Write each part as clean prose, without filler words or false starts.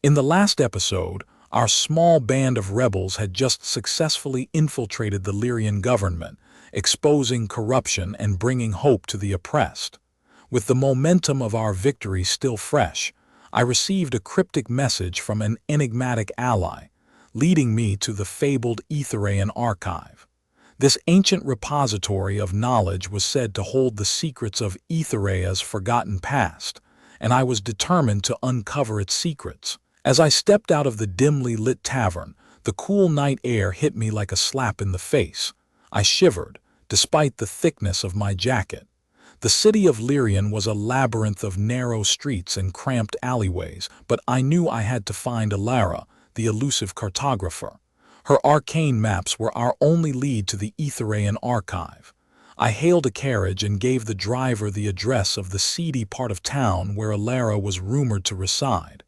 In the last episode, our small band of rebels had just successfully infiltrated the Lyrian government, exposing corruption and bringing hope to the oppressed. With the momentum of our victory still fresh, I received a cryptic message from an enigmatic ally, leading me to the fabled Aethereian archive. This ancient repository of knowledge was said to hold the secrets of Aethereia's forgotten past, and I was determined to uncover its secrets. As I stepped out of the dimly lit tavern, the cool night air hit me like a slap in the face. I shivered, despite the thickness of my jacket. The city of Lyrian was a labyrinth of narrow streets and cramped alleyways, but I knew I had to find Elara, the elusive cartographer. Her arcane maps were our only lead to the Aethereian archive. I hailed a carriage and gave the driver the address of the seedy part of town where Elara was rumored to reside.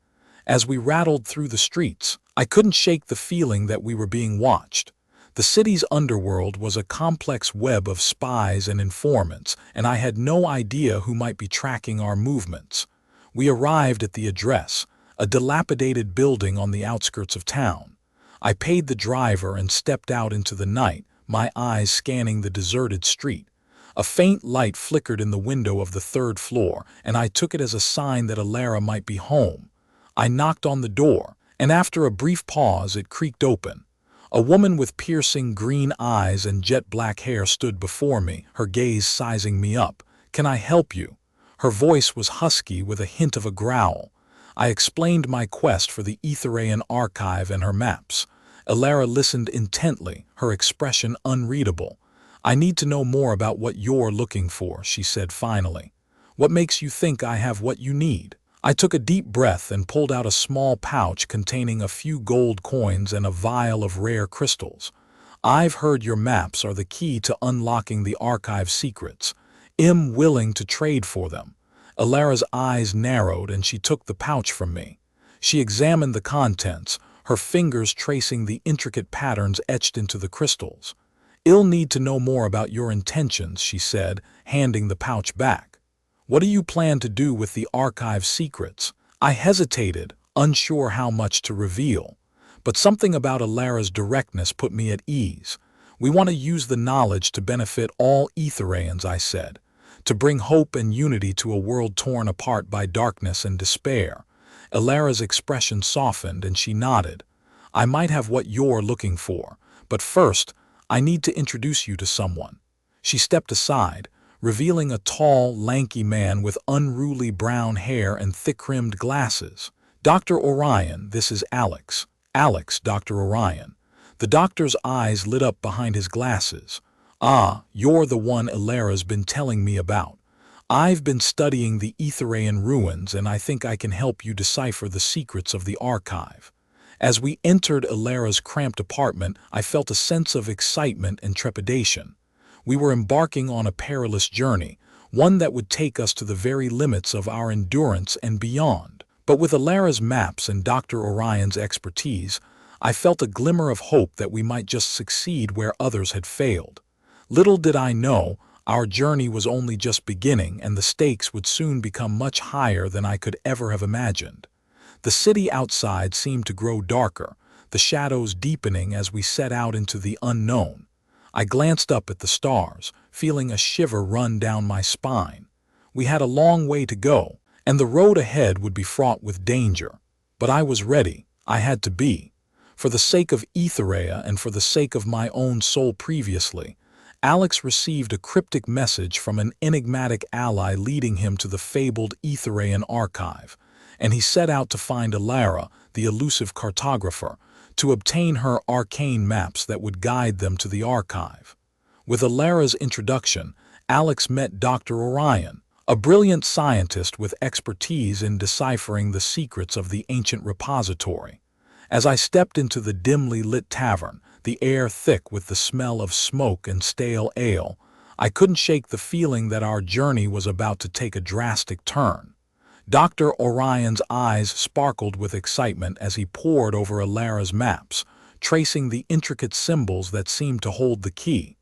As we rattled through the streets, I couldn't shake the feeling that we were being watched. The city's underworld was a complex web of spies and informants, and I had no idea who might be tracking our movements. We arrived at the address, a dilapidated building on the outskirts of town. I paid the driver and stepped out into the night, my eyes scanning the deserted street. A faint light flickered in the window of the third floor, and I took it as a sign that Elara might be home. I knocked on the door, and after a brief pause it creaked open. A woman with piercing green eyes and jet-black hair stood before me, her gaze sizing me up. "Can I help you?" Her voice was husky with a hint of a growl. I explained my quest for the Aethereian archive and her maps. Elara listened intently, her expression unreadable. "I need to know more about what you're looking for," she said finally. "What makes you think I have what you need?" I took a deep breath and pulled out a small pouch containing a few gold coins and a vial of rare crystals. "I've heard your maps are the key to unlocking the archive's secrets. I'm willing to trade for them." Elara's eyes narrowed and she took the pouch from me. She examined the contents, her fingers tracing the intricate patterns etched into the crystals. "I'll need to know more about your intentions," she said, handing the pouch back. "What do you plan to do with the archive's secrets?" I hesitated, unsure how much to reveal. But something about Elara's directness put me at ease. "We want to use the knowledge to benefit all Aethereians," I said, "to bring hope and unity to a world torn apart by darkness and despair." Elara's expression softened and she nodded. "I might have what you're looking for, but first, I need to introduce you to someone." She stepped aside, revealing a tall, lanky man with unruly brown hair and thick-rimmed glasses. "Dr. Orion, this is Alex." "Alex, Dr. Orion." The doctor's eyes lit up behind his glasses. "Ah, you're the one Elara's been telling me about. I've been studying the Aethereian ruins and I think I can help you decipher the secrets of the archive." As we entered Elara's cramped apartment, I felt a sense of excitement and trepidation. We were embarking on a perilous journey, one that would take us to the very limits of our endurance and beyond. But with Elara's maps and Dr. Orion's expertise, I felt a glimmer of hope that we might just succeed where others had failed. Little did I know, our journey was only just beginning and the stakes would soon become much higher than I could ever have imagined. The city outside seemed to grow darker, the shadows deepening as we set out into the unknown. I glanced up at the stars, feeling a shiver run down my spine. We had a long way to go, and the road ahead would be fraught with danger. But I was ready. I had to be. For the sake of Aethereia and for the sake of my own soul previously, Alex received a cryptic message from an enigmatic ally leading him to the fabled Aethereian archive, and he set out to find Elara, the elusive cartographer, to obtain her arcane maps that would guide them to the archive. With Elara's introduction, Alex met Dr. Orion, a brilliant scientist with expertise in deciphering the secrets of the ancient repository. As I stepped into the dimly lit tavern, the air thick with the smell of smoke and stale ale, I couldn't shake the feeling that our journey was about to take a drastic turn. Dr. Orion's eyes sparkled with excitement as he pored over Elara's maps, tracing the intricate symbols that seemed to hold the key.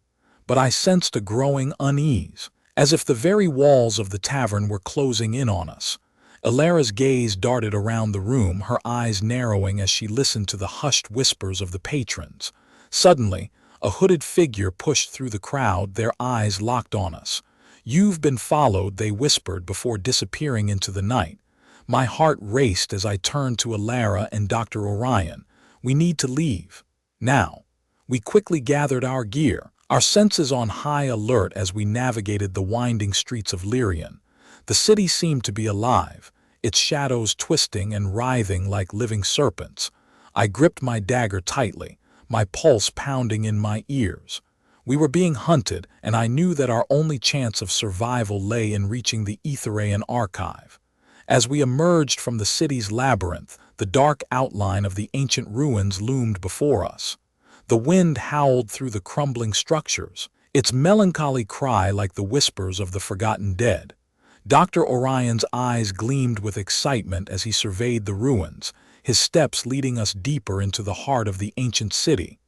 But I sensed a growing unease, as if the very walls of the tavern were closing in on us. Elara's gaze darted around the room, her eyes narrowing as she listened to the hushed whispers of the patrons. Suddenly, a hooded figure pushed through the crowd, their eyes locked on us. "You've been followed," they whispered before disappearing into the night. My heart raced as I turned to Elara and Dr. Orion. "We need to leave. Now." We quickly gathered our gear, our senses on high alert as we navigated the winding streets of Lyrian. The city seemed to be alive, its shadows twisting and writhing like living serpents. I gripped my dagger tightly, my pulse pounding in my ears. We were being hunted, and I knew that our only chance of survival lay in reaching the Aethereian archive. As we emerged from the city's labyrinth, the dark outline of the ancient ruins loomed before us. The wind howled through the crumbling structures, its melancholy cry like the whispers of the forgotten dead. Dr. Orion's eyes gleamed with excitement as he surveyed the ruins, his steps leading us deeper into the heart of the ancient city.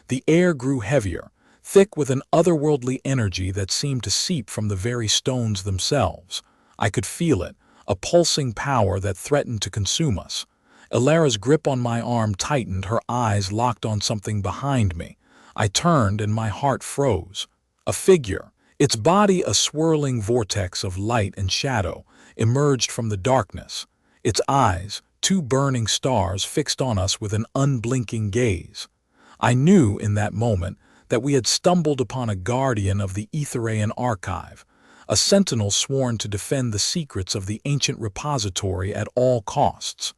The air grew heavier, thick with an otherworldly energy that seemed to seep from the very stones themselves. I could feel it, a pulsing power that threatened to consume us. Elara's grip on my arm tightened, her eyes locked on something behind me. I turned and my heart froze. A figure, its body a swirling vortex of light and shadow, emerged from the darkness. Its eyes, two burning stars, fixed on us with an unblinking gaze. I knew in that moment that we had stumbled upon a guardian of the Aethereian archive, a sentinel sworn to defend the secrets of the ancient repository at all costs.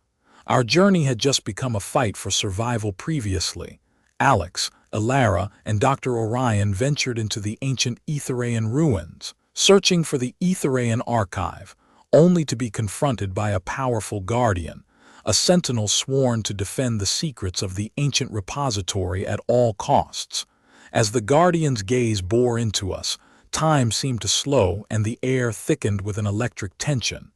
Our journey had just become a fight for survival previously. Alex, Elara, and Dr. Orion ventured into the ancient Aethereian ruins, searching for the Aethereian archive, only to be confronted by a powerful guardian, a sentinel sworn to defend the secrets of the ancient repository at all costs. As the guardian's gaze bore into us, time seemed to slow and the air thickened with an electric tension.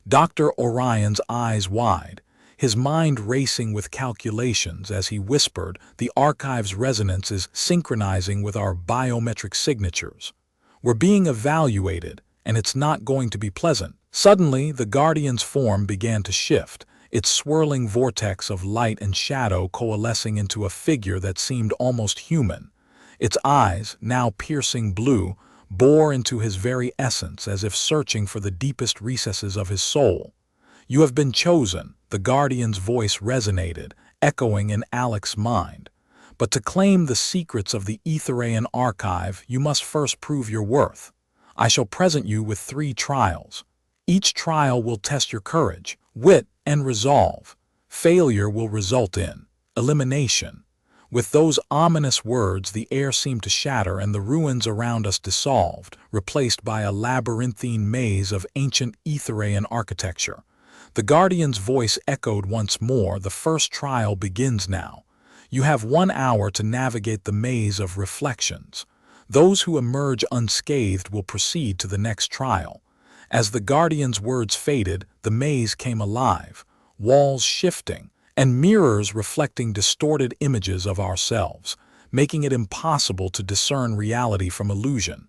Dr. Orion's eyes wide, his mind racing with calculations as he whispered, "The archive's resonance is synchronizing with our biometric signatures. We're being evaluated, and it's not going to be pleasant." Suddenly, the guardian's form began to shift, its swirling vortex of light and shadow coalescing into a figure that seemed almost human. Its eyes, now piercing blue, bore into his very essence as if searching for the deepest recesses of his soul. "You have been chosen," the guardian's voice resonated, echoing in Alex's mind. "But to claim the secrets of the Aethereian archive, you must first prove your worth. I shall present you with 3 trials. Each trial will test your courage, wit, and resolve. Failure will result in elimination." With those ominous words, the air seemed to shatter and the ruins around us dissolved, replaced by a labyrinthine maze of ancient Aethereian architecture. The guardian's voice echoed once more, "The first trial begins now. You have 1 hour to navigate the maze of reflections. Those who emerge unscathed will proceed to the next trial." As the guardian's words faded, the maze came alive, walls shifting, and mirrors reflecting distorted images of ourselves, making it impossible to discern reality from illusion.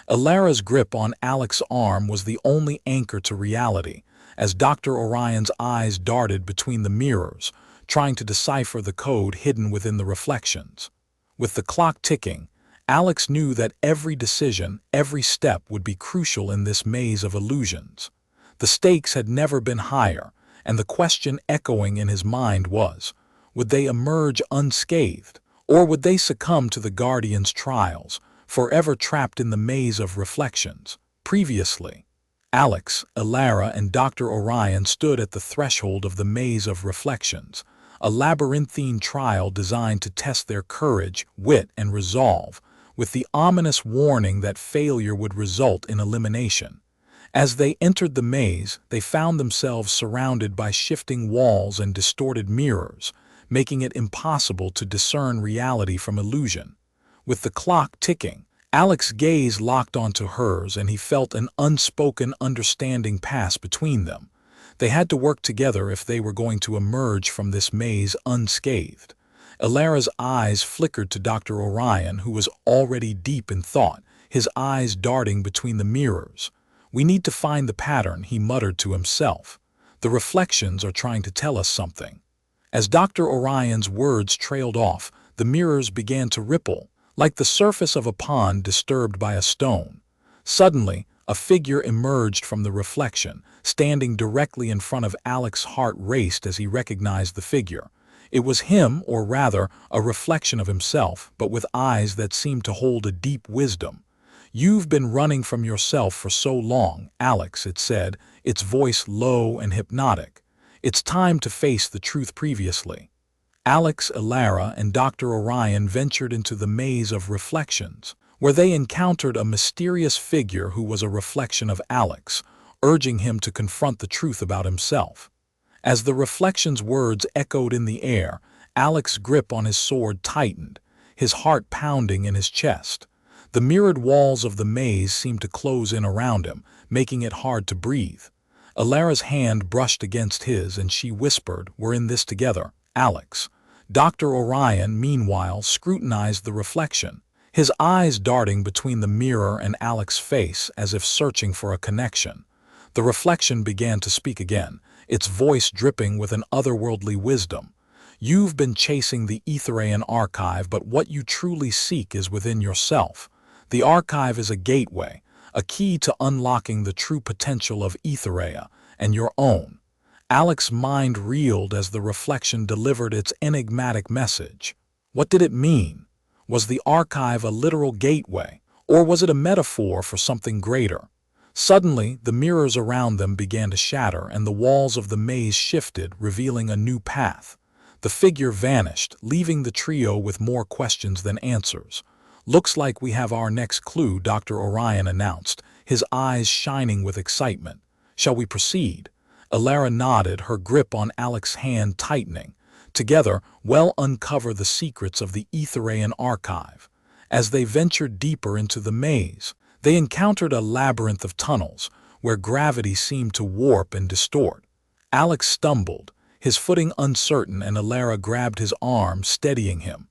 Elara's grip on Alex's arm was the only anchor to reality, as Dr. Orion's eyes darted between the mirrors, trying to decipher the code hidden within the reflections. With the clock ticking, Alex knew that every decision, every step would be crucial in this maze of illusions. The stakes had never been higher, and the question echoing in his mind was, would they emerge unscathed, or would they succumb to the guardian's trials, forever trapped in the maze of reflections? Previously, Alex, Elara, and Dr. Orion stood at the threshold of the maze of reflections, a labyrinthine trial designed to test their courage, wit, and resolve, with the ominous warning that failure would result in elimination. As they entered the maze, they found themselves surrounded by shifting walls and distorted mirrors, making it impossible to discern reality from illusion. With the clock ticking, Alex's gaze locked onto hers and he felt an unspoken understanding pass between them. They had to work together if they were going to emerge from this maze unscathed. Elara's eyes flickered to Dr. Orion, who was already deep in thought, his eyes darting between the mirrors. "We need to find the pattern," he muttered to himself. The reflections are trying to tell us something. As Dr. Orion's words trailed off, the mirrors began to ripple, like the surface of a pond disturbed by a stone. Suddenly, a figure emerged from the reflection, standing directly in front of Alex's heart raced as he recognized the figure. It was him, or rather, a reflection of himself, but with eyes that seemed to hold a deep wisdom. "You've been running from yourself for so long, Alex," it said, its voice low and hypnotic. "It's time to face the truth previously." Alex, Elara, and Dr. Orion ventured into the maze of reflections, where they encountered a mysterious figure who was a reflection of Alex, urging him to confront the truth about himself. As the reflection's words echoed in the air, Alex's grip on his sword tightened, his heart pounding in his chest. The mirrored walls of the maze seemed to close in around him, making it hard to breathe. Elara's hand brushed against his, and she whispered, "We're in this together, Alex." Dr. Orion, meanwhile, scrutinized the reflection, his eyes darting between the mirror and Alex's face as if searching for a connection. The reflection began to speak again, its voice dripping with an otherworldly wisdom. "You've been chasing the Aethereian archive, but what you truly seek is within yourself. The archive is a gateway, a key to unlocking the true potential of Aethereia and your own." Alex's mind reeled as the reflection delivered its enigmatic message. What did it mean? Was the archive a literal gateway, or was it a metaphor for something greater? Suddenly, the mirrors around them began to shatter, and the walls of the maze shifted, revealing a new path. The figure vanished, leaving the trio with more questions than answers. "Looks like we have our next clue," Dr. Orion announced, his eyes shining with excitement. "Shall we proceed?" Elara nodded, her grip on Alex's hand tightening. Together, we'll uncover the secrets of the Aethereian archive. As they ventured deeper into the maze, they encountered a labyrinth of tunnels, where gravity seemed to warp and distort. Alex stumbled, his footing uncertain, and Elara grabbed his arm, steadying him.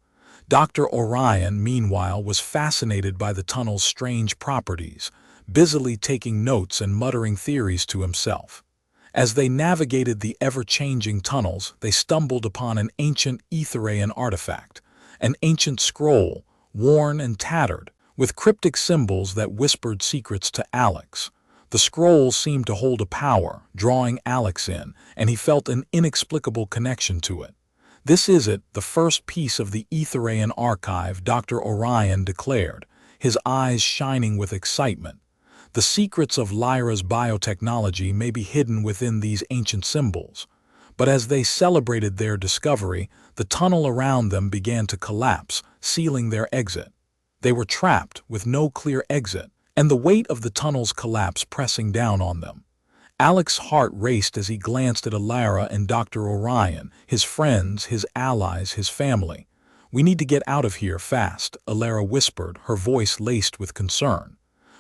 Dr. Orion, meanwhile, was fascinated by the tunnel's strange properties, busily taking notes and muttering theories to himself. As they navigated the ever-changing tunnels, they stumbled upon an ancient Aethereian artifact, an ancient scroll, worn and tattered, with cryptic symbols that whispered secrets to Alex. The scroll seemed to hold a power, drawing Alex in, and he felt an inexplicable connection to it. "This is it, the first piece of the Aethereian archive," Dr. Orion declared, his eyes shining with excitement. "The secrets of Lyra's biotechnology may be hidden within these ancient symbols." But as they celebrated their discovery, the tunnel around them began to collapse, sealing their exit. They were trapped, with no clear exit, and the weight of the tunnel's collapse pressing down on them. Alex's heart raced as he glanced at Elara and Dr. Orion, his friends, his allies, his family. "We need to get out of here fast," Elara whispered, her voice laced with concern.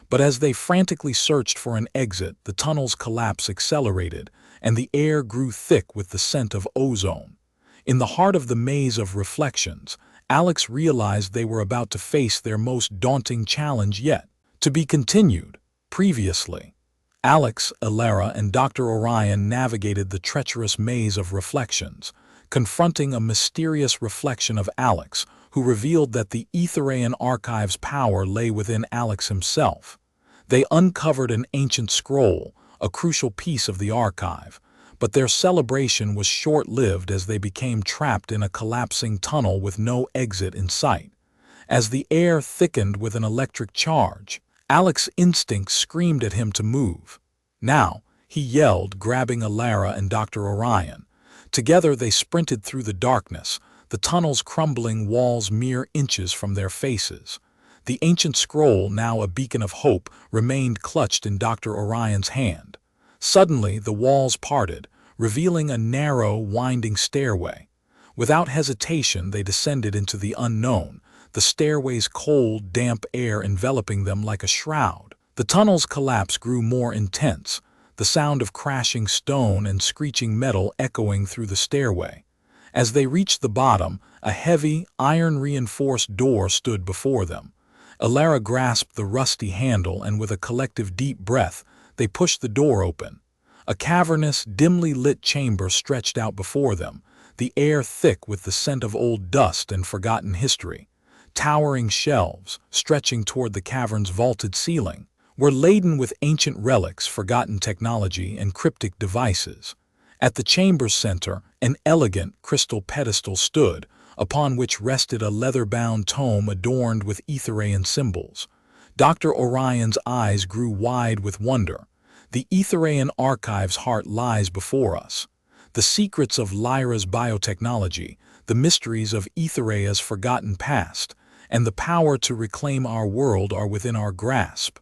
But as they frantically searched for an exit, the tunnel's collapse accelerated, and the air grew thick with the scent of ozone. In the heart of the maze of reflections, Alex realized they were about to face their most daunting challenge yet. To be continued. Previously. Alex, Elara, and Dr. Orion navigated the treacherous maze of reflections, confronting a mysterious reflection of Alex, who revealed that the Aethereian archive's power lay within Alex himself. They uncovered an ancient scroll, a crucial piece of the archive, but their celebration was short-lived as they became trapped in a collapsing tunnel with no exit in sight. As the air thickened with an electric charge, Alex's instincts screamed at him to move. "Now," he yelled, grabbing Elara and Dr. Orion. Together they sprinted through the darkness, the tunnel's crumbling walls mere inches from their faces. The ancient scroll, now a beacon of hope, remained clutched in Dr. Orion's hand. Suddenly, the walls parted, revealing a narrow, winding stairway. Without hesitation, they descended into the unknown, the stairway's cold, damp air enveloping them like a shroud. The tunnel's collapse grew more intense, the sound of crashing stone and screeching metal echoing through the stairway. As they reached the bottom, a heavy, iron-reinforced door stood before them. Elara grasped the rusty handle, and with a collective deep breath, they pushed the door open. A cavernous, dimly lit chamber stretched out before them, the air thick with the scent of old dust and forgotten history. Towering shelves, stretching toward the cavern's vaulted ceiling, were laden with ancient relics, forgotten technology, and cryptic devices. At the chamber's center, an elegant crystal pedestal stood, upon which rested a leather-bound tome adorned with Aethereian symbols. Dr. Orion's eyes grew wide with wonder. The Aethereian archive's heart lies before us. The secrets of Lyra's biotechnology, the mysteries of Aethereia's forgotten past, and the power to reclaim our world are within our grasp.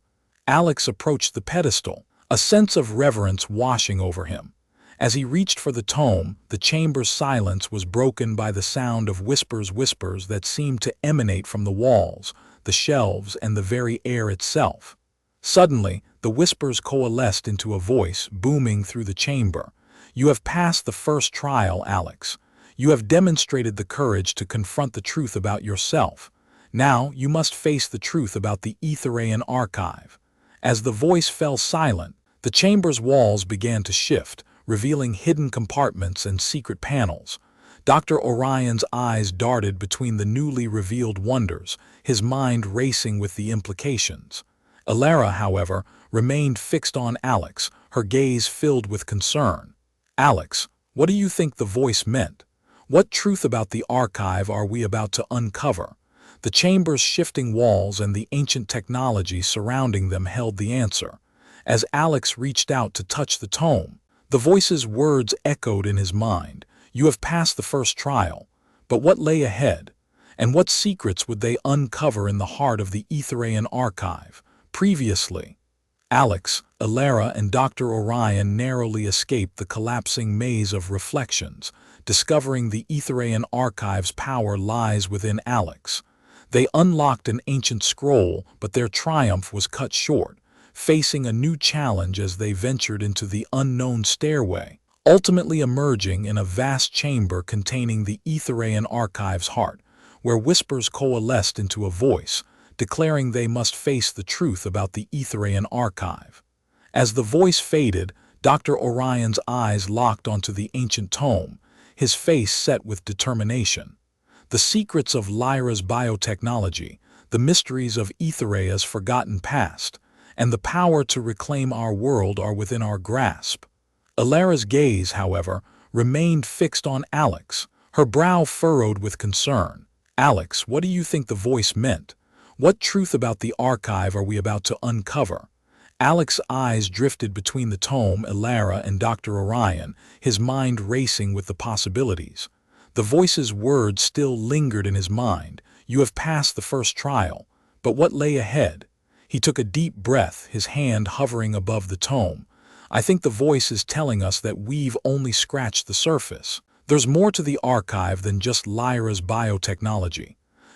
Alex approached the pedestal, a sense of reverence washing over him. As he reached for the tome, the chamber's silence was broken by the sound of whispers that seemed to emanate from the walls, the shelves, and the very air itself. Suddenly, the whispers coalesced into a voice booming through the chamber. "You have passed the first trial, Alex. You have demonstrated the courage to confront the truth about yourself. Now you must face the truth about the Aethereian archive." As the voice fell silent, the chamber's walls began to shift, revealing hidden compartments and secret panels. Dr. Orion's eyes darted between the newly revealed wonders, his mind racing with the implications. Elara, however, remained fixed on Alex, her gaze filled with concern. "Alex, what do you think the voice meant? What truth about the archive are we about to uncover?" The chamber's shifting walls and the ancient technology surrounding them held the answer. As Alex reached out to touch the tome, the voice's words echoed in his mind. "You have passed the first trial, but what lay ahead? And what secrets would they uncover in the heart of the Aethereian archive?" Previously, Alex, Elara, and Dr. Orion narrowly escaped the collapsing maze of reflections. Discovering the Aethereian archive's power lies within Alex. They unlocked an ancient scroll, but their triumph was cut short, facing a new challenge as they ventured into the unknown stairway, ultimately emerging in a vast chamber containing the Aethereian archive's heart, where whispers coalesced into a voice, declaring they must face the truth about the Aethereian archive. As the voice faded, Dr. Orion's eyes locked onto the ancient tome, his face set with determination. The secrets of Lyra's biotechnology, the mysteries of Aethereia's forgotten past, and the power to reclaim our world are within our grasp. Elara's gaze, however, remained fixed on Alex, her brow furrowed with concern. "Alex, what do you think the voice meant? What truth about the archive are we about to uncover?" Alex's eyes drifted between the tome, Elara, and Dr. Orion, his mind racing with the possibilities. The voice's words still lingered in his mind. "You have passed the first trial, but what lay ahead?" He took a deep breath, his hand hovering above the tome. "I think the voice is telling us that we've only scratched the surface. There's more to the archive than just Lyra's biotechnology."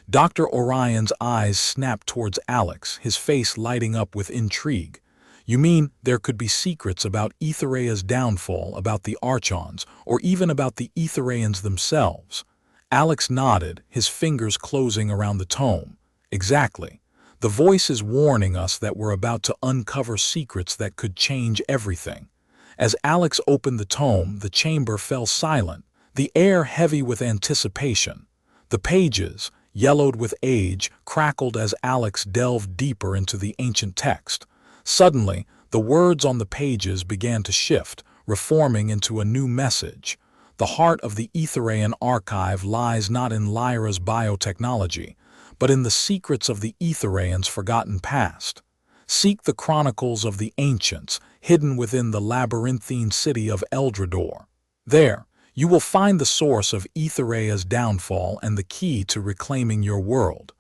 Dr. Orion's eyes snapped towards Alex, his face lighting up with intrigue. "You mean there could be secrets about Aethereia's downfall, about the Archons, or even about the Aethereians themselves?" Alex nodded, his fingers closing around the tome. "Exactly. The voice is warning us that we're about to uncover secrets that could change everything." As Alex opened the tome, the chamber fell silent, the air heavy with anticipation. The pages, yellowed with age, crackled as Alex delved deeper into the ancient text. Suddenly, the words on the pages began to shift, reforming into a new message. The heart of the Aethereian archive lies not in Lyra's biotechnology, but in the secrets of the Aethereians' forgotten past. Seek the chronicles of the ancients, hidden within the labyrinthine city of Eldrador. There, you will find the source of Aethereia's downfall and the key to reclaiming your world.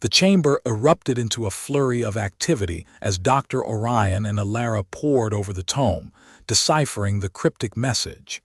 The chamber erupted into a flurry of activity as Dr. Orion and Elara poured over the tome, deciphering the cryptic message.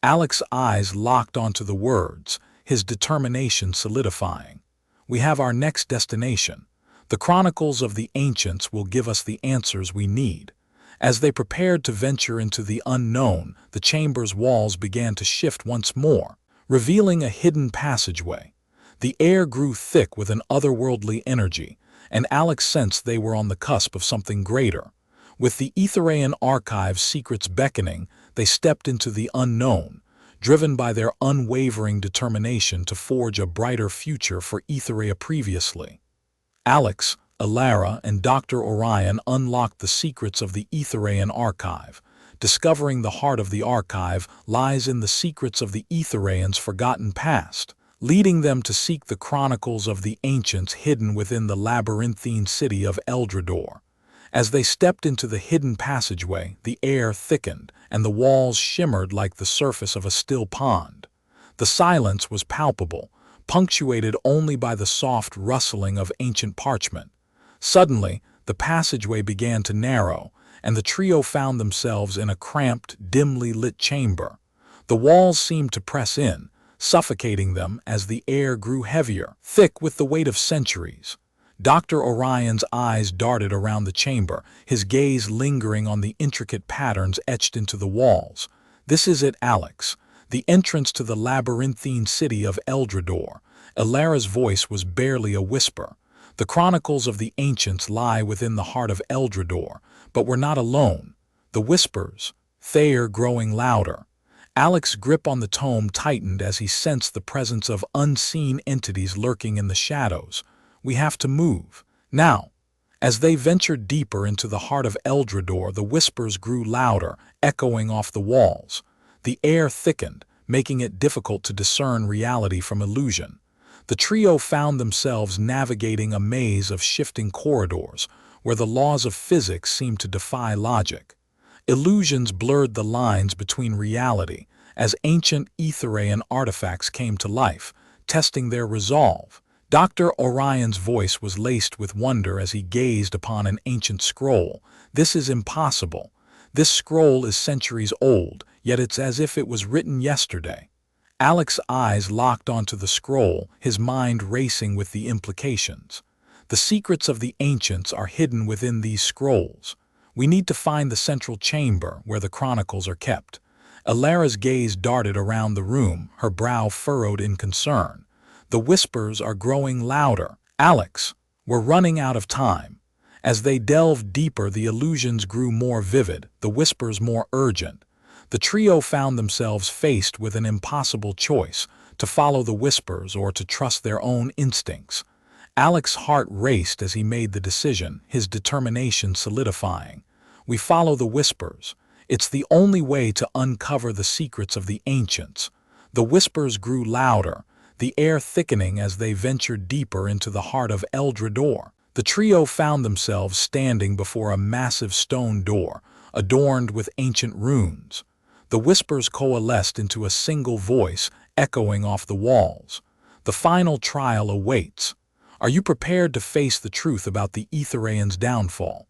Alex's eyes locked onto the words, his determination solidifying. "We have our next destination. The chronicles of the ancients will give us the answers we need." As they prepared to venture into the unknown, the chamber's walls began to shift once more, revealing a hidden passageway. The air grew thick with an otherworldly energy, and Alex sensed they were on the cusp of something greater. With the Aethereian archive's secrets beckoning, they stepped into the unknown, driven by their unwavering determination to forge a brighter future for Aethereia previously. Alex, Elara, and Dr. Orion unlocked the secrets of the Aethereian archive. Discovering the heart of the archive lies in the secrets of the Aethereians' forgotten past, leading them to seek the chronicles of the ancients hidden within the labyrinthine city of Eldrador. As they stepped into the hidden passageway, the air thickened, and the walls shimmered like the surface of a still pond. The silence was palpable, punctuated only by the soft rustling of ancient parchment. Suddenly, the passageway began to narrow, and the trio found themselves in a cramped, dimly lit chamber. The walls seemed to press in, suffocating them as the air grew heavier, thick with the weight of centuries. Dr. Orion's eyes darted around the chamber, his gaze lingering on the intricate patterns etched into the walls. "This is it, Alex. The entrance to the labyrinthine city of Eldrador." Elara's voice was barely a whisper. "The chronicles of the ancients lie within the heart of Eldrador, but we're not alone." The whispers, Thayer growing louder. Alex's grip on the tome tightened as he sensed the presence of unseen entities lurking in the shadows. "We have to move. Now." As they ventured deeper into the heart of Eldrador, the whispers grew louder, echoing off the walls. The air thickened, making it difficult to discern reality from illusion. The trio found themselves navigating a maze of shifting corridors, where the laws of physics seemed to defy logic. Illusions blurred the lines between reality, as ancient Aethereian artifacts came to life, testing their resolve. Dr. Orion's voice was laced with wonder as he gazed upon an ancient scroll. "This is impossible. This scroll is centuries old, yet it's as if it was written yesterday." Alex's eyes locked onto the scroll, his mind racing with the implications. "The secrets of the ancients are hidden within these scrolls. We need to find the central chamber where the chronicles are kept." Elara's gaze darted around the room, her brow furrowed in concern. "The whispers are growing louder. Alex, we're running out of time." As they delved deeper, the illusions grew more vivid, the whispers more urgent. The trio found themselves faced with an impossible choice: to follow the whispers or to trust their own instincts. Alex's heart raced as he made the decision, his determination solidifying. "We follow the whispers. It's the only way to uncover the secrets of the ancients." The whispers grew louder, the air thickening as they ventured deeper into the heart of Eldrador. The trio found themselves standing before a massive stone door, adorned with ancient runes. The whispers coalesced into a single voice, echoing off the walls. "The final trial awaits. Are you prepared to face the truth about the Aethereians' downfall?"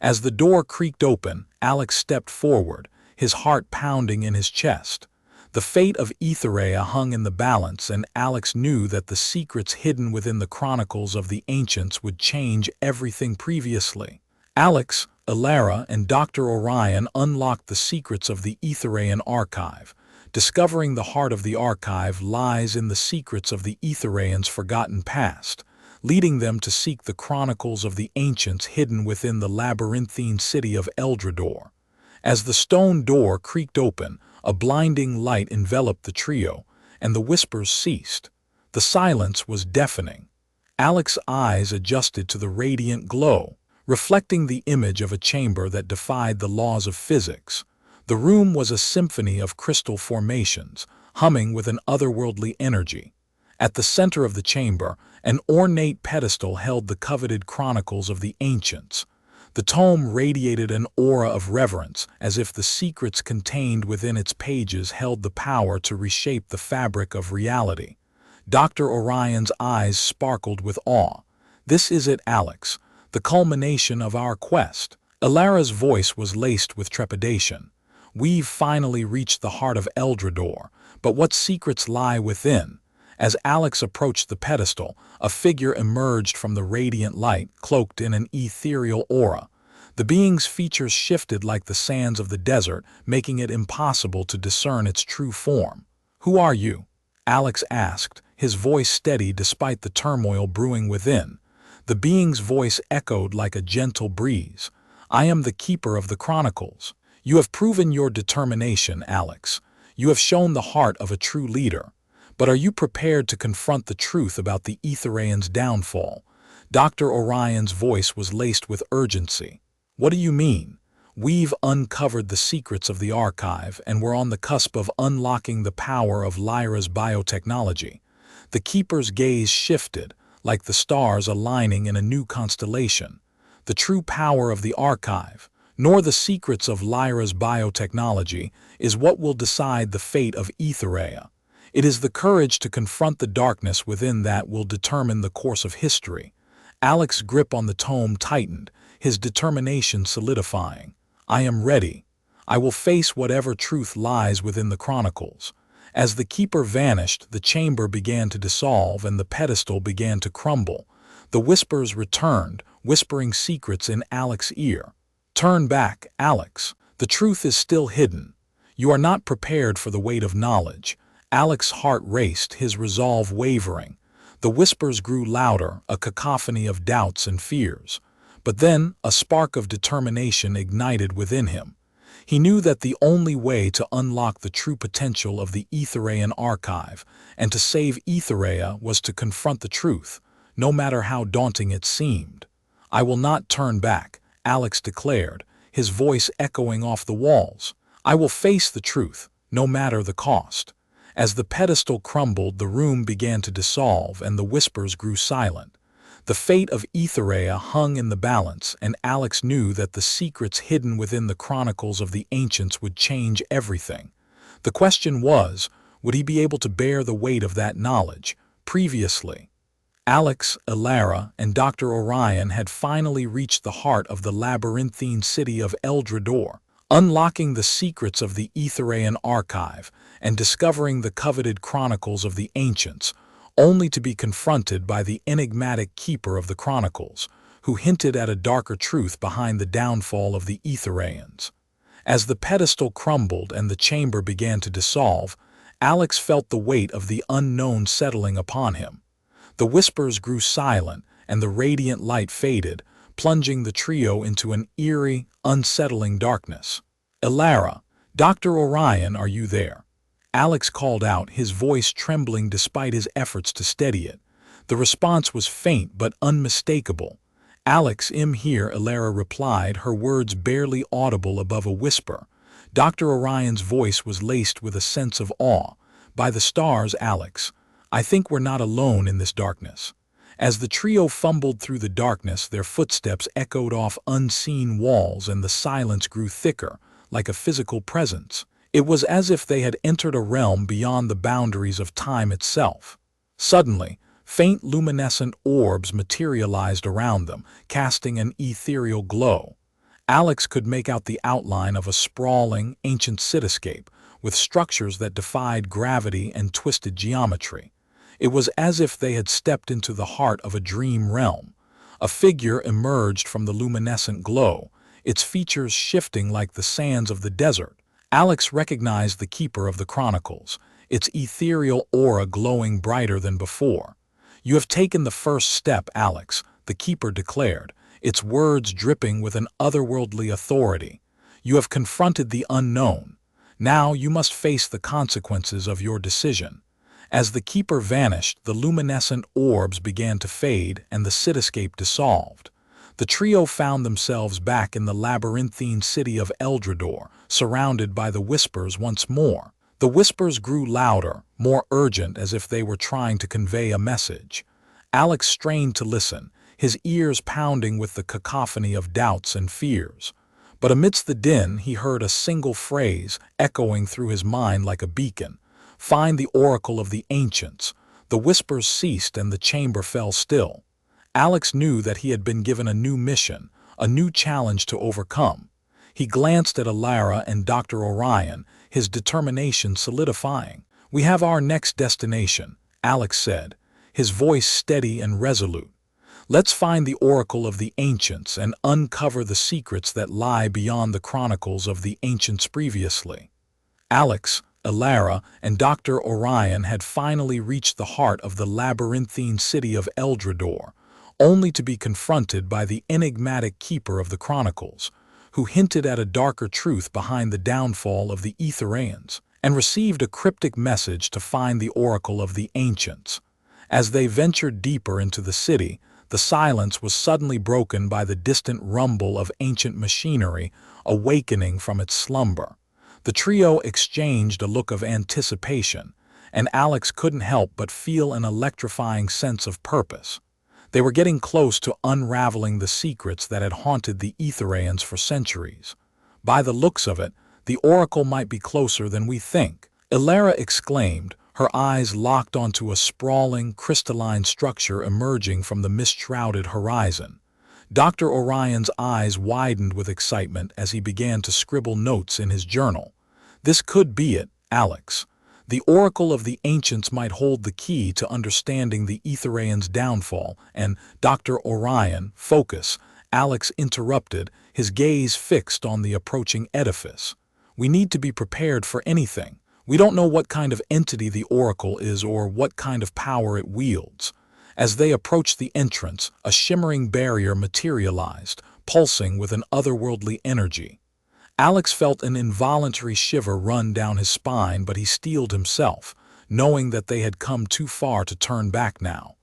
As the door creaked open, Alex stepped forward, his heart pounding in his chest. The fate of Aethereia hung in the balance, and Alex knew that the secrets hidden within the chronicles of the ancients would change everything previously. Alex, Elara, and Dr. Orion unlocked the secrets of the Aethereian archive. Discovering the heart of the archive lies in the secrets of the Aethereians' forgotten past, leading them to seek the chronicles of the ancients hidden within the labyrinthine city of Eldrador. As the stone door creaked open, a blinding light enveloped the trio, and the whispers ceased. The silence was deafening. Alex's eyes adjusted to the radiant glow, reflecting the image of a chamber that defied the laws of physics. The room was a symphony of crystal formations, humming with an otherworldly energy. At the center of the chamber, an ornate pedestal held the coveted chronicles of the ancients. The tome radiated an aura of reverence, as if the secrets contained within its pages held the power to reshape the fabric of reality. Dr. Orion's eyes sparkled with awe. "This is it, Alex, the culmination of our quest." Elara's voice was laced with trepidation. "We've finally reached the heart of Eldrador, but what secrets lie within?" As Alex approached the pedestal, a figure emerged from the radiant light, cloaked in an ethereal aura. The being's features shifted like the sands of the desert, making it impossible to discern its true form. "Who are you?" Alex asked, his voice steady despite the turmoil brewing within. The being's voice echoed like a gentle breeze. I am the keeper of the chronicles. You have proven your determination, Alex. You have shown the heart of a true leader. But are you prepared to confront the truth about the Aethereians' downfall? Dr. Orion's voice was laced with urgency. What do you mean? We've uncovered the secrets of the archive, and we're on the cusp of unlocking the power of Lyra's biotechnology. The Keeper's gaze shifted, like the stars aligning in a new constellation. The true power of the archive, nor the secrets of Lyra's biotechnology, is what will decide the fate of Aethereia. It is the courage to confront the darkness within that will determine the course of history. Alex's grip on the tome tightened, his determination solidifying. I am ready. I will face whatever truth lies within the chronicles. As the Keeper vanished, the chamber began to dissolve and the pedestal began to crumble. The whispers returned, whispering secrets in Alex's ear. Turn back, Alex. The truth is still hidden. You are not prepared for the weight of knowledge. Alex's heart raced, his resolve wavering. The whispers grew louder, a cacophony of doubts and fears. But then a spark of determination ignited within him. He knew that the only way to unlock the true potential of the Aethereian archive and to save Aethereia was to confront the truth, no matter how daunting it seemed. I will not turn back, Alex declared, his voice echoing off the walls. I will face the truth, no matter the cost. As the pedestal crumbled, the room began to dissolve and the whispers grew silent. The fate of Aethereia hung in the balance, and Alex knew that the secrets hidden within the chronicles of the ancients would change everything. The question was, would he be able to bear the weight of that knowledge? Previously, Alex, Elara, and Dr. Orion had finally reached the heart of the labyrinthine city of Eldrador, unlocking the secrets of the Aethereian archive and discovering the coveted chronicles of the ancients, only to be confronted by the enigmatic keeper of the chronicles, who hinted at a darker truth behind the downfall of the Aethereians. As the pedestal crumbled and the chamber began to dissolve, Alex felt the weight of the unknown settling upon him. The whispers grew silent and the radiant light faded, plunging the trio into an eerie, unsettling darkness. Elara, Dr. Orion, are you there? Alex called out, his voice trembling despite his efforts to steady it. The response was faint but unmistakable. Alex, I'm here, Elara replied, her words barely audible above a whisper. Dr. Orion's voice was laced with a sense of awe. By the stars, Alex, I think we're not alone in this darkness. As the trio fumbled through the darkness, their footsteps echoed off unseen walls and the silence grew thicker, like a physical presence. It was as if they had entered a realm beyond the boundaries of time itself. Suddenly, faint luminescent orbs materialized around them, casting an ethereal glow. Alex could make out the outline of a sprawling, ancient cityscape, with structures that defied gravity and twisted geometry. It was as if they had stepped into the heart of a dream realm. A figure emerged from the luminescent glow, its features shifting like the sands of the desert. Alex recognized the keeper of the chronicles, its ethereal aura glowing brighter than before. You have taken the first step, Alex, the keeper declared, its words dripping with an otherworldly authority. You have confronted the unknown. Now you must face the consequences of your decision. As the keeper vanished, the luminescent orbs began to fade and the cityscape dissolved. The trio found themselves back in the labyrinthine city of Eldrador, surrounded by the whispers once more. The whispers grew louder, more urgent, as if they were trying to convey a message. Alex strained to listen, his ears pounding with the cacophony of doubts and fears. But amidst the din, he heard a single phrase echoing through his mind like a beacon. Find the oracle of the ancients. The whispers ceased and the chamber fell still. Alex knew that he had been given a new mission, a new challenge to overcome. He glanced at Elara and Dr. Orion, his determination solidifying. We have our next destination, Alex said, his voice steady and resolute. Let's find the oracle of the ancients and uncover the secrets that lie beyond the chronicles of the ancients previously. Alex, Elara, and Dr. Orion had finally reached the heart of the labyrinthine city of Eldrador, only to be confronted by the enigmatic keeper of the chronicles. who hinted at a darker truth behind the downfall of the Aethereians, and received a cryptic message to find the oracle of the ancients. As they ventured deeper into the city, the silence was suddenly broken by the distant rumble of ancient machinery awakening from its slumber. The trio exchanged a look of anticipation, and Alex couldn't help but feel an electrifying sense of purpose. They were getting close to unraveling the secrets that had haunted the Aethereians for centuries. By the looks of it, the oracle might be closer than we think, Elara exclaimed, her eyes locked onto a sprawling, crystalline structure emerging from the mist-shrouded horizon. Dr. Orion's eyes widened with excitement as he began to scribble notes in his journal. This could be it, Alex. The oracle of the ancients might hold the key to understanding the Aethereians' downfall, and Dr. Orion, focus, Alex interrupted, his gaze fixed on the approaching edifice. We need to be prepared for anything. We don't know what kind of entity the oracle is or what kind of power it wields. As they approached the entrance, a shimmering barrier materialized, pulsing with an otherworldly energy. Alex felt an involuntary shiver run down his spine, but he steeled himself, knowing that they had come too far to turn back now.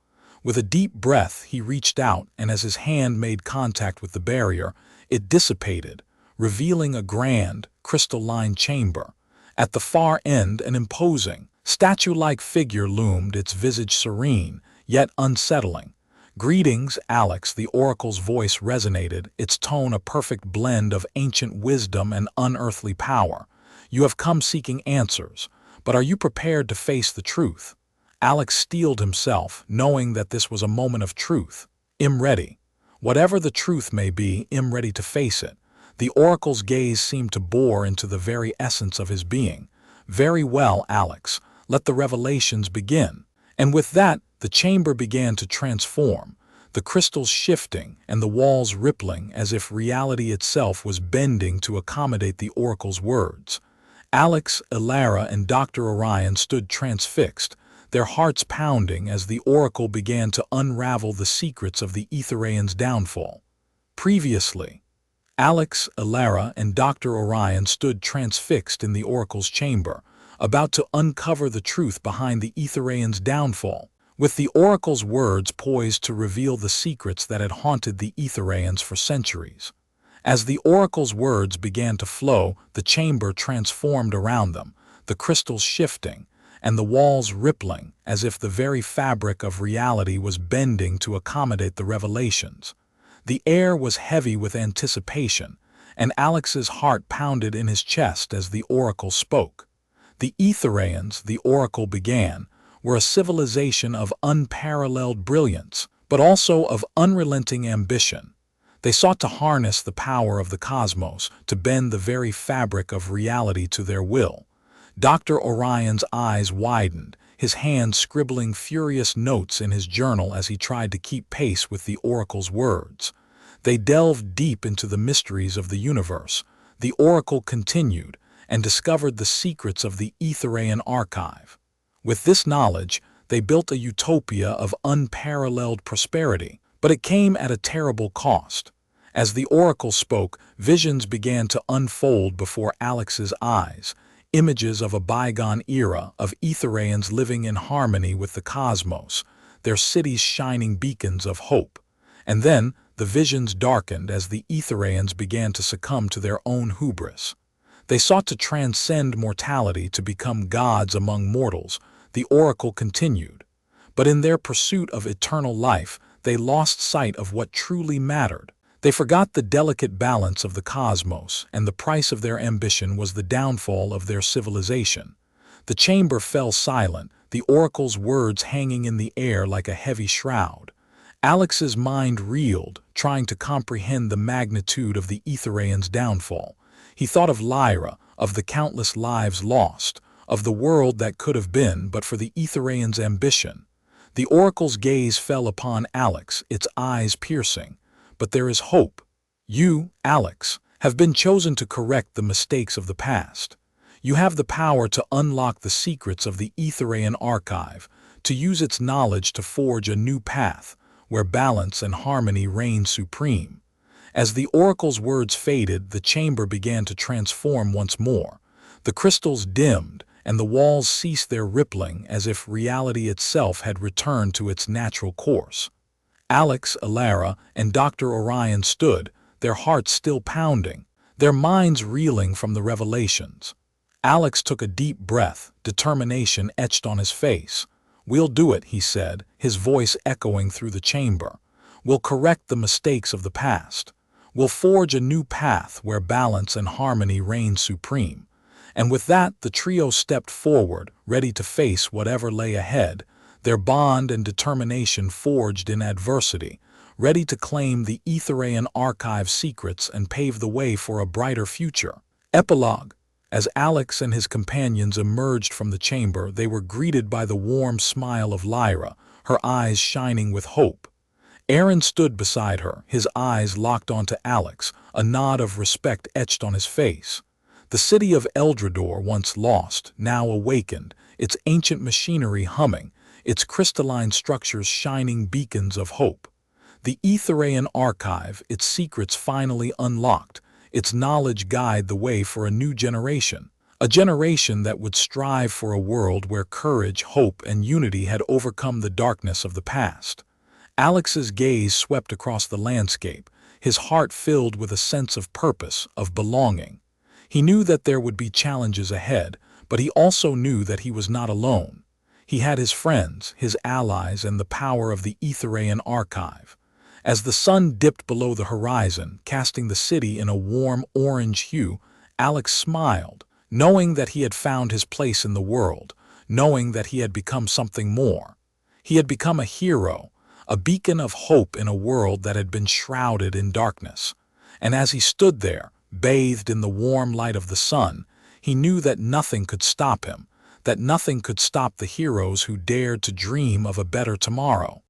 With a deep breath, he reached out, and as his hand made contact with the barrier, it dissipated, revealing a grand, crystalline chamber. At the far end, an imposing, statue-like figure loomed, its visage serene, yet unsettling. "Greetings, Alex," the oracle's voice resonated, its tone a perfect blend of ancient wisdom and unearthly power. "You have come seeking answers, but are you prepared to face the truth?" Alex steeled himself, knowing that this was a moment of truth. "I'm ready. Whatever the truth may be, I'm ready to face it." The oracle's gaze seemed to bore into the very essence of his being. "Very well, Alex. Let the revelations begin." And with that, the chamber began to transform, the crystals shifting and the walls rippling as if reality itself was bending to accommodate the oracle's words. Alex, Elara, and Dr. Orion stood transfixed, their hearts pounding as the oracle began to unravel the secrets of the Aethereians' downfall. Previously, Alex, Elara, and Dr. Orion stood transfixed in the oracle's chamber, about to uncover the truth behind the Aethereians' downfall, with the oracle's words poised to reveal the secrets that had haunted the Aethereians for centuries. As the oracle's words began to flow, the chamber transformed around them, the crystals shifting, and the walls rippling as if the very fabric of reality was bending to accommodate the revelations. The air was heavy with anticipation, and Alex's heart pounded in his chest as the oracle spoke. The Aethereians, the oracle began, were a civilization of unparalleled brilliance, but also of unrelenting ambition. They sought to harness the power of the cosmos, to bend the very fabric of reality to their will. Dr. Orion's eyes widened, his hand scribbling furious notes in his journal as he tried to keep pace with the oracle's words. They delved deep into the mysteries of the universe, the oracle continued, and discovered the secrets of the Aethereian archive. With this knowledge, they built a utopia of unparalleled prosperity, but it came at a terrible cost. As the oracle spoke, visions began to unfold before Alex's eyes, images of a bygone era of Aethereians living in harmony with the cosmos, their cities shining beacons of hope. And then, the visions darkened as the Aethereians began to succumb to their own hubris. They sought to transcend mortality to become gods among mortals, the oracle continued. But in their pursuit of eternal life, they lost sight of what truly mattered. They forgot the delicate balance of the cosmos, and the price of their ambition was the downfall of their civilization. The chamber fell silent, the oracle's words hanging in the air like a heavy shroud. Alex's mind reeled, trying to comprehend the magnitude of the Aethereians' downfall. He thought of Lyra, of the countless lives lost, of the world that could have been but for the Aethereians' ambition. The oracle's gaze fell upon Alex, its eyes piercing. "But there is hope. You, Alex, have been chosen to correct the mistakes of the past. You have the power to unlock the secrets of the Aethereian archive, to use its knowledge to forge a new path, where balance and harmony reign supreme." As the oracle's words faded, the chamber began to transform once more. The crystals dimmed, and the walls ceased their rippling as if reality itself had returned to its natural course. Alex, Elara, and Dr. Orion stood, their hearts still pounding, their minds reeling from the revelations. Alex took a deep breath, determination etched on his face. "We'll do it," he said, his voice echoing through the chamber. "We'll correct the mistakes of the past. We'll forge a new path where balance and harmony reign supreme." And with that, the trio stepped forward, ready to face whatever lay ahead, their bond and determination forged in adversity, ready to claim the Aethereian archive secrets and pave the way for a brighter future. Epilogue. As Alex and his companions emerged from the chamber, they were greeted by the warm smile of Lyra, her eyes shining with hope. Aaron stood beside her, his eyes locked onto Alex, a nod of respect etched on his face. The city of Eldrador, once lost, now awakened, its ancient machinery humming, its crystalline structures shining beacons of hope. The Aethereian archive, its secrets finally unlocked, its knowledge guide the way for a new generation, a generation that would strive for a world where courage, hope, and unity had overcome the darkness of the past. Alex's gaze swept across the landscape, his heart filled with a sense of purpose, of belonging. He knew that there would be challenges ahead, but he also knew that he was not alone. He had his friends, his allies, and the power of the Aethereian archive. As the sun dipped below the horizon, casting the city in a warm orange hue, Alex smiled, knowing that he had found his place in the world, knowing that he had become something more. He had become a hero, a beacon of hope in a world that had been shrouded in darkness. And as he stood there, bathed in the warm light of the sun, he knew that nothing could stop him, that nothing could stop the heroes who dared to dream of a better tomorrow.